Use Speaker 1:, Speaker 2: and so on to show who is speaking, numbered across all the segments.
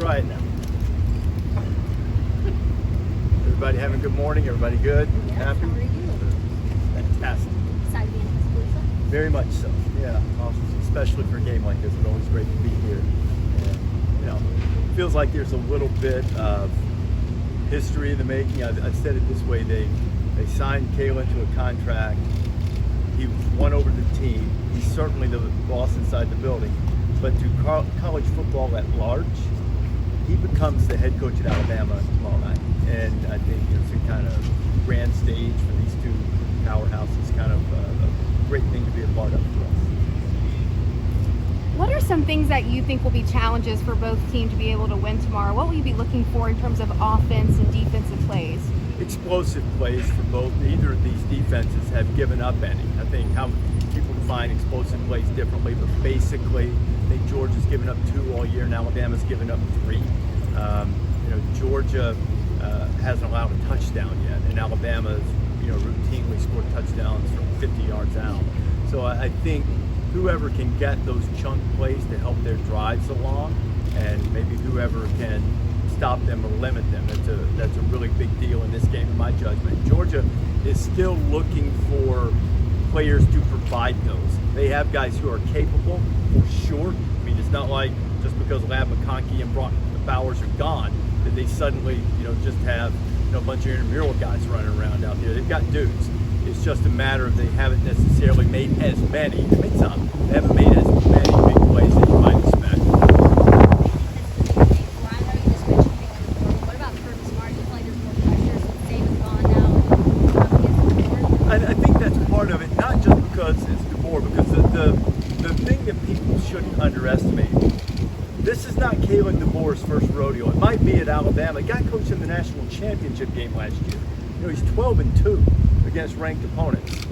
Speaker 1: try it now. Everybody having a good morning? Everybody good?
Speaker 2: Yes,
Speaker 1: Happy?
Speaker 2: how are you?
Speaker 1: Fantastic.
Speaker 2: Excited to be in Tuscaloosa?
Speaker 1: Very much so. Yeah, especially for a game like this. It's always great to be here. And, it feels like there's a little bit of history in the making. I've said it this way. They signed Kalen to a contract. He won over the team. He's certainly the boss inside the building. But to college football at large, he becomes the head coach at Alabama tomorrow night. And I think it's a kind of grand stage for these two powerhouses, kind of a great thing to be a part of for us.
Speaker 3: What are some things that you think will be challenges for both teams to be able to win tomorrow? What will you be looking for in terms of offense and defensive plays?
Speaker 1: Explosive plays for both. Neither of these defenses have given up any. I think how people define explosive plays differently, but basically, I think Georgia's given up 2 all year, and Alabama's given up 3. Georgia hasn't allowed a touchdown yet, and Alabama's routinely scored touchdowns from 50 yards out. So I think whoever can get those chunk plays to help their drives along, and maybe whoever can stop them or limit them, that's a really big deal in this game, in my judgment. Georgia is still looking for players to provide those. They have guys who are capable, for sure. I mean, it's not like just because Lab McConkey and Brock Bowers are gone that they suddenly, just have a bunch of intramural guys running around out there. They've got dudes. It's just a matter of they haven't necessarily made as many. They made some. They haven't made as many big plays as you might expect. I think that's part of it, not just because it's DeBoer, because the thing that people shouldn't underestimate, this is not Kalen DeBoer's first rodeo. It might be at Alabama. The guy coached in the national championship game last year. He's 12-2 against ranked opponents.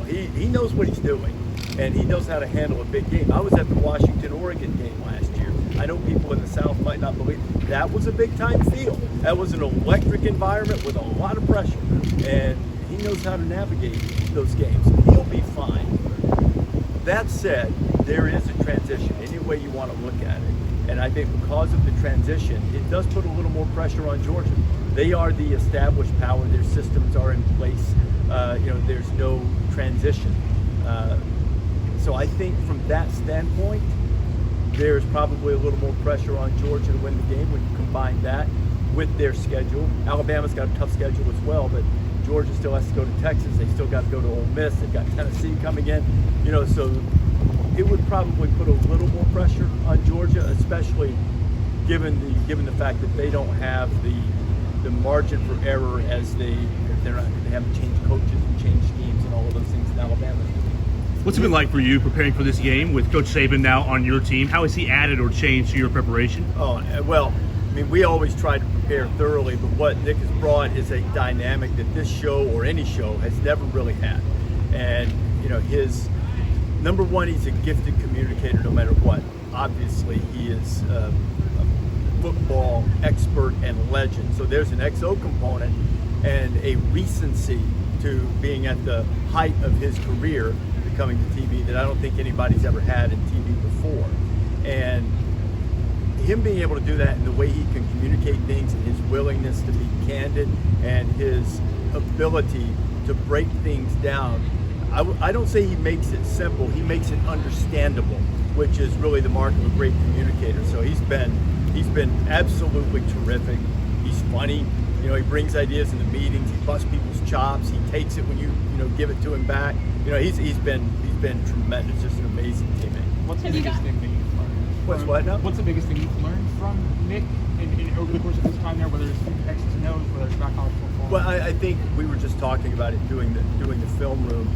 Speaker 1: He knows what he's doing, and he knows how to handle a big game. I was at the Washington-Oregon game last year. I know people in the South might not believe that was a big-time field. That was an electric environment with a lot of pressure, and he knows how to navigate those games. He'll be fine. That said, there is a transition, any way you want to look at it. And I think because of the transition, it does put a little more pressure on Georgia. They are the established power. Their systems are in place. There's no transition. So I think from that standpoint, there's probably a little more pressure on Georgia to win the game when you combine that with their schedule. Alabama's got a tough schedule as well, but Georgia still has to go to Texas. They still got to go to Ole Miss. They've got Tennessee coming in. So it would probably put a little more pressure on Georgia, especially given the fact that they don't have the margin for error as they have to change coaches and change schemes and all of those things in Alabama.
Speaker 4: What's it been like for you preparing for this game with Coach Saban now on your team? How has he added or changed to your preparation?
Speaker 1: Oh, well, we always try to prepare thoroughly, but what Nick has brought is a dynamic that this show or any show has never really had. And, his number one, he's a gifted communicator no matter what. Obviously, he is a football expert and legend. So there's an XO component and a recency to being at the height of his career coming to TV that I don't think anybody's ever had in TV before. And him being able to do that and the way he can communicate things and his willingness to be candid and his ability to break things down, I don't say he makes it simple, he makes it understandable, which is really the mark of a great communicator. So he's been absolutely terrific. He's funny. He brings ideas in the meetings. He busts people's chops. He takes it when you give it to him back. He's been tremendous. Just an amazing teammate.
Speaker 5: What's the biggest thing that you've learned?
Speaker 1: What's
Speaker 5: the biggest thing you've learned from Nick over the course of this time there, whether it's X's and O's, whether it's not college football?
Speaker 1: Well, I think we were just talking about it doing the film room.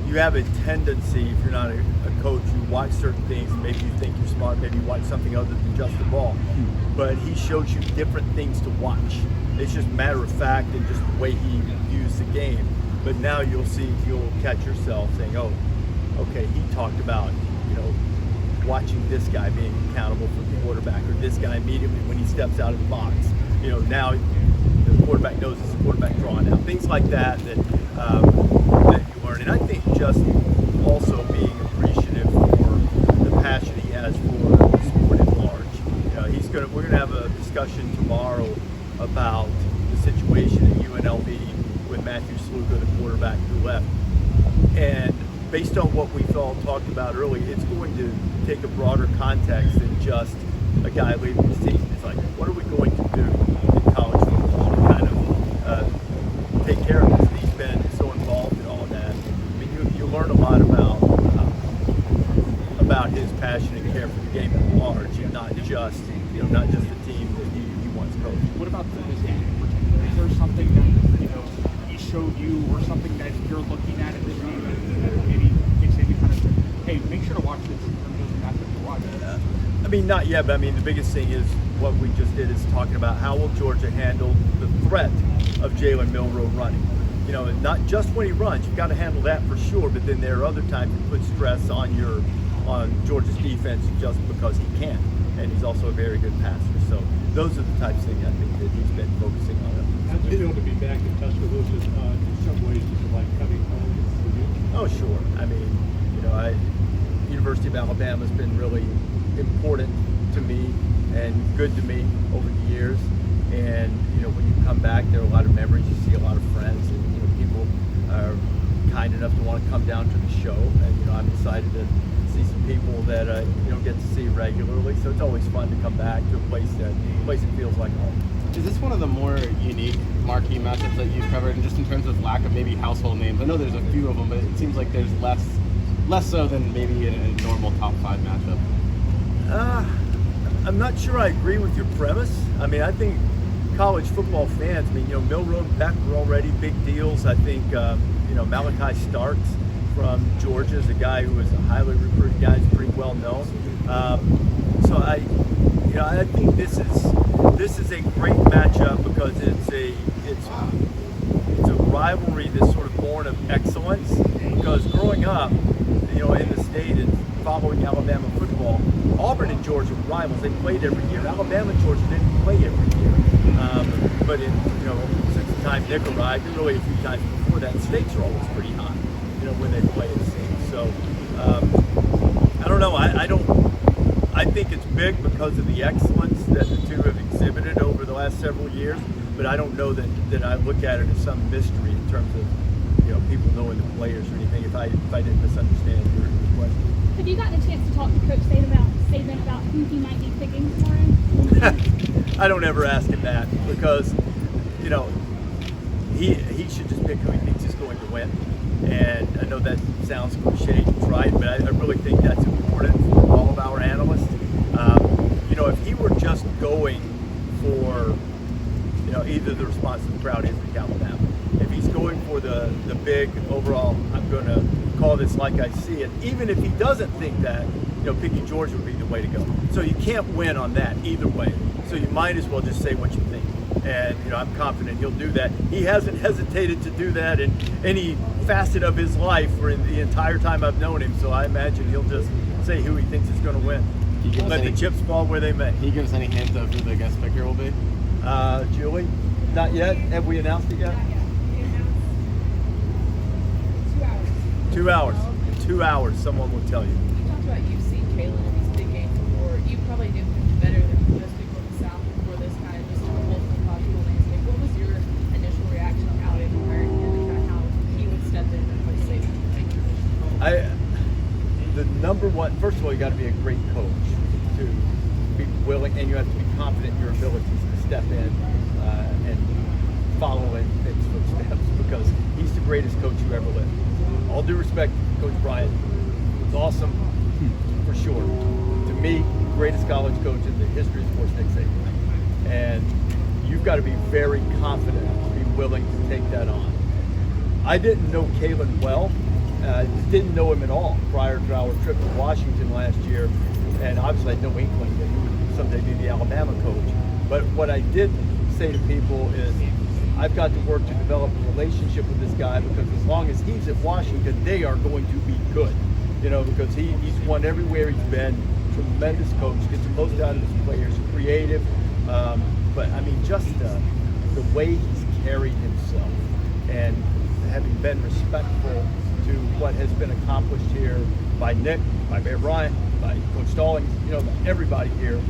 Speaker 1: You have a tendency, if you're not a coach, you watch certain things, maybe you think you're smart, maybe you watch something other than just the ball. But he shows you different things to watch. It's just matter of fact and just the way he views the game. But now you'll catch yourself saying, oh, okay, he talked about, watching this guy being accountable for the quarterback, or this guy immediately when he steps out of the box. Now the quarterback knows it's the quarterback drawing out. Things like that you learn. And I think just also being appreciative for the passion he has for the sport at large. we're gonna have a discussion tomorrow about the situation at UNLV with Matthew Sluka, the quarterback who left. And based on what we've all talked about earlier, it's going to take a broader context than just a guy leaving the season. It's like, what are we going to do in college football to kind of take care of this? And he's been so involved in all that. I mean, you learn a lot about his passion and care for the game at large, and not just the team that he once coached.
Speaker 5: What about this game in particular? Is there something that he showed you, or something that you're looking at this game that maybe makes you kind of, hey, make sure to watch this in terms of the matchup you're watching?
Speaker 1: I mean, not yet, but I mean, the biggest thing is what we just did is talking about how will Georgia handle the threat of Jalen Milroe running. Not just when he runs, you've got to handle that for sure, but then there are other times you put stress on Georgia's defense just because he can, and he's also a very good passer. So those are the types of things I think that he's been focusing on.
Speaker 2: How does it feel to be back in Tuscaloosa? In some ways, it's like coming home for you?
Speaker 1: Oh, sure. I mean, University of Alabama has been really important to me and good to me over the years. And when you come back, there are a lot of memories. You see a lot of friends, and people are kind enough to want to come down to the show. And I'm excited to see some people that you don't get to see regularly. So it's always fun to come back to a place that feels like home.
Speaker 6: Is this one of the more unique marquee matchups that you've covered, and just in terms of lack of maybe household names? I know there's a few of them, but it seems like there's less so than maybe in a normal top 5 matchup.
Speaker 1: I'm not sure I agree with your premise. I mean, I think college football fans, Milroe and Beck were already big deals. I think, Malachi Starks from Georgia is a guy who is a highly recruited guy. He's pretty well known. So I think this is a great matchup because it's a rivalry that's sort of born of excellence. Because growing up, in the state and following Alabama football, Auburn and Georgia were rivals. They played every year. Alabama and Georgia didn't play every year. But since the time Nick arrived, and really a few times before that, stakes are always pretty high, when they play the same. So I don't know. I think it's big because of the excellence that the two have exhibited over the last several years. But I don't know that I look at it as some mystery in terms of people knowing the players or anything. If I didn't misunderstand your question.
Speaker 7: Have you gotten a chance to talk to Coach Saban about who he might be picking for him?
Speaker 1: I don't ever ask him that because, he should just pick who he thinks is going to win. And I know that sounds cliche, right? But I really think that's important for all of our analysts. If he were just going for, either the response to the crowd is the Alabama. If he's going for the big overall, I'm going to call this like I see it, even if he doesn't think that, picking Georgia would be the way to go. So you can't win on that either way. So you might as well just say what you think. And, I'm confident he'll do that. He hasn't hesitated to do that in any facet of his life or in the entire time I've known him. So I imagine he'll just say who he thinks is going to win. Let the chips fall where they may.
Speaker 6: Can you give us any hint of who the guest picker will be?
Speaker 1: Julie? Not yet? Have we announced it yet? 2 hours. In 2 hours, someone will tell you.
Speaker 8: You talked about you've seen Kalen in these big games before. You probably knew him better than most people in the South before this kind of just whole logical landscape. What was your initial reaction out in American and kind of how he would step in and play safe?
Speaker 1: The number one, first of all, you got to be a great coach to be willing, and you have to be confident in your abilities to step in and follow in Nick's footsteps because he's the greatest coach who ever lived. All due respect to Coach Bryant, was awesome for sure. To me, greatest college coach in the history of sports, Nick Saban. And you've got to be very confident to be willing to take that on. I didn't know Kalen well. Didn't know him at all prior to our trip to Washington last year, and obviously I had no inkling that he would someday be the Alabama coach. But what I did say to people is, I've got to work to develop a relationship with this guy because as long as he's at Washington, they are going to be good. Because he's won everywhere he's been. Tremendous coach, gets the most out of his players, creative. But I mean, just the way he's carried himself and having been respectful to what has been accomplished here by Nick, by Bear Bryant, by Coach Stallings, everybody here.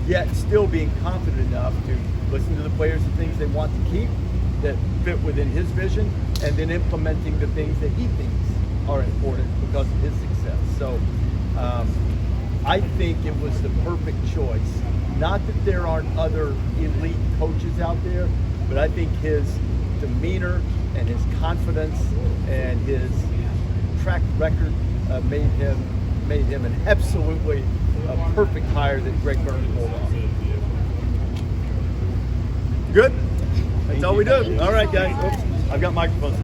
Speaker 1: yet still being confident enough to listen to the players and things they want to keep that fit within his vision, and then implementing the things that he thinks are important because of his success. So I think it was the perfect choice. Not that there aren't other elite coaches out there, but I think his demeanor and his confidence and his track record made him an absolutely perfect hire that Greg Burns pulled off. Good? That's all we do. All right, guys. Oops, I've got microphones.